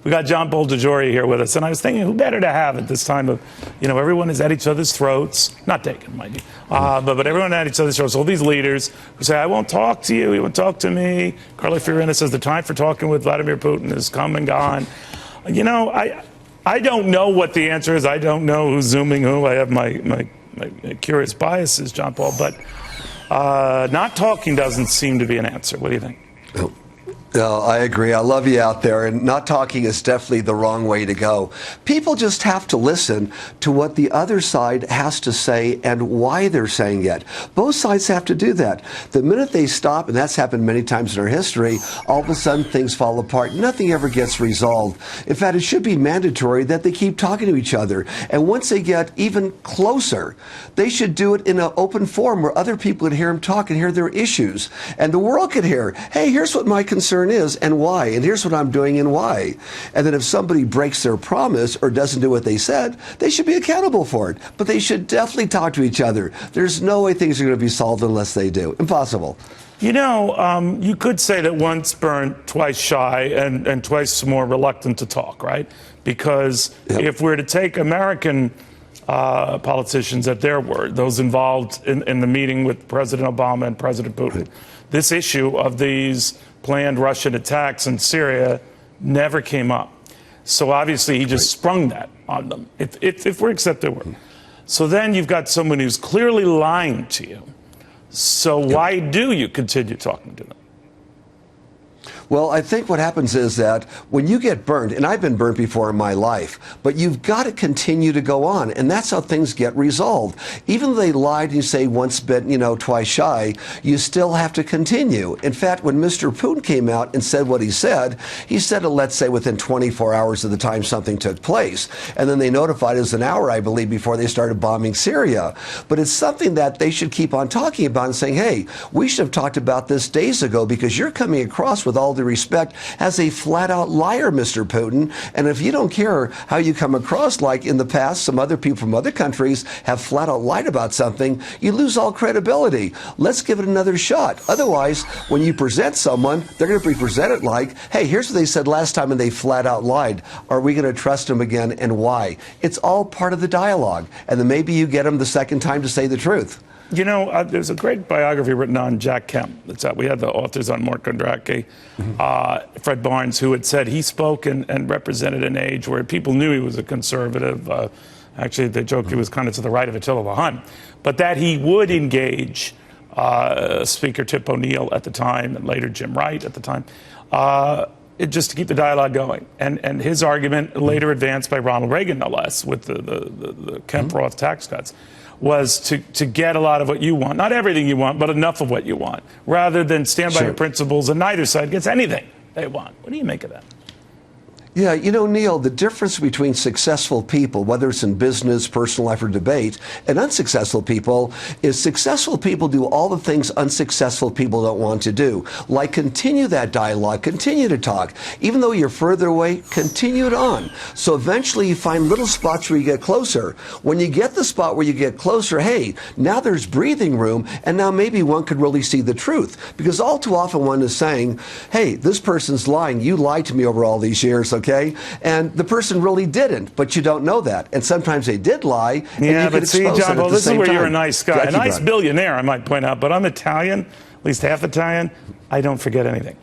We got Jean Paul DeJoria here with us, and I was thinking, who better to have at this time of, everyone is at each other's throats, not taken, mind you, but everyone at each other's throats. All these leaders who say, I won't talk to you, you won't talk to me. Carly Fiorina says the time for talking with Vladimir Putin is come and gone. I don't know what the answer is. I don't know who's zooming who. I have my curious biases, Jean Paul, but not talking doesn't seem to be an answer. What do you think? No, I agree. I love you out there, and not talking is definitely the wrong way to go. People just have to listen to what the other side has to say and why they're saying it. Both sides have to do that. The minute they stop, and that's happened many times in our history, all of a sudden things fall apart. Nothing ever gets resolved. In fact, it should be mandatory that they keep talking to each other. And once they get even closer, they should do it in an open forum where other people can hear them talk and hear their issues. And the world can hear, hey, here's what my concern is and why, and here's what I'm doing and why. And then if somebody breaks their promise or doesn't do what they said, they should be accountable for it. But they should definitely talk to each other. There's no way things are going to be solved unless they do. Impossible. You could say that once burnt, twice shy, and twice more reluctant to talk, right? Because if we're to take American politicians at their word, those involved in the meeting with President Obama and President Putin, this issue of these planned Russian attacks in Syria never came up. So obviously he just sprung that on them, if we're accept their word. So then you've got someone who's clearly lying to you. So why do you continue talking to them? Well, I think what happens is that when you get burned, and I've been burned before in my life, but you've got to continue to go on, and that's how things get resolved. Even though they lied and you say once bitten, twice shy, you still have to continue. In fact, when Mr. Putin came out and said what he said it, let's say, within 24 hours of the time something took place. And then they notified us an hour, I believe, before they started bombing Syria. But it's something that they should keep on talking about and saying, hey, we should have talked about this days ago because you're coming across, with all due respect, as a flat-out liar, Mr. Putin. And if you don't care how you come across, like in the past some other people from other countries have flat-out lied about something, you lose all credibility. Let's give it another shot. Otherwise, when you present someone, they're going to be presented like, hey, here's what they said last time and they flat-out lied. Are we going to trust them again, and why? It's all part of the dialogue. And then maybe you get them the second time to say the truth. There's a great biography written on Jack Kemp. We had the authors on Mark Kondracki, Fred Barnes, who had said he spoke and represented an age where people knew he was a conservative. Actually, they joked he was kind of to the right of Attila the Hun. But that he would engage Speaker Tip O'Neill at the time, and later Jim Wright at the time, just to keep the dialogue going. And his argument, later advanced by Ronald Reagan, no less, with the Kemp-Roth tax cuts, was to get a lot of what you want. Not everything you want, but enough of what you want, rather than stand by your principles and neither side gets anything they want. What do you make of that? Yeah, Neil, the difference between successful people, whether it's in business, personal life, or debate, and unsuccessful people is successful people do all the things unsuccessful people don't want to do. Like continue that dialogue, continue to talk. Even though you're further away, continue it on. So eventually you find little spots where you get closer. When you get the spot where you get closer, hey, now there's breathing room, and now maybe one could really see the truth. Because all too often one is saying, hey, this person's lying. You lied to me over all these years, okay? And the person really didn't, but you don't know that. And sometimes they did lie. Yeah, but see, John, well, this is where you're a nice guy. A nice billionaire, I might point out, but I'm Italian, at least half Italian. I don't forget anything.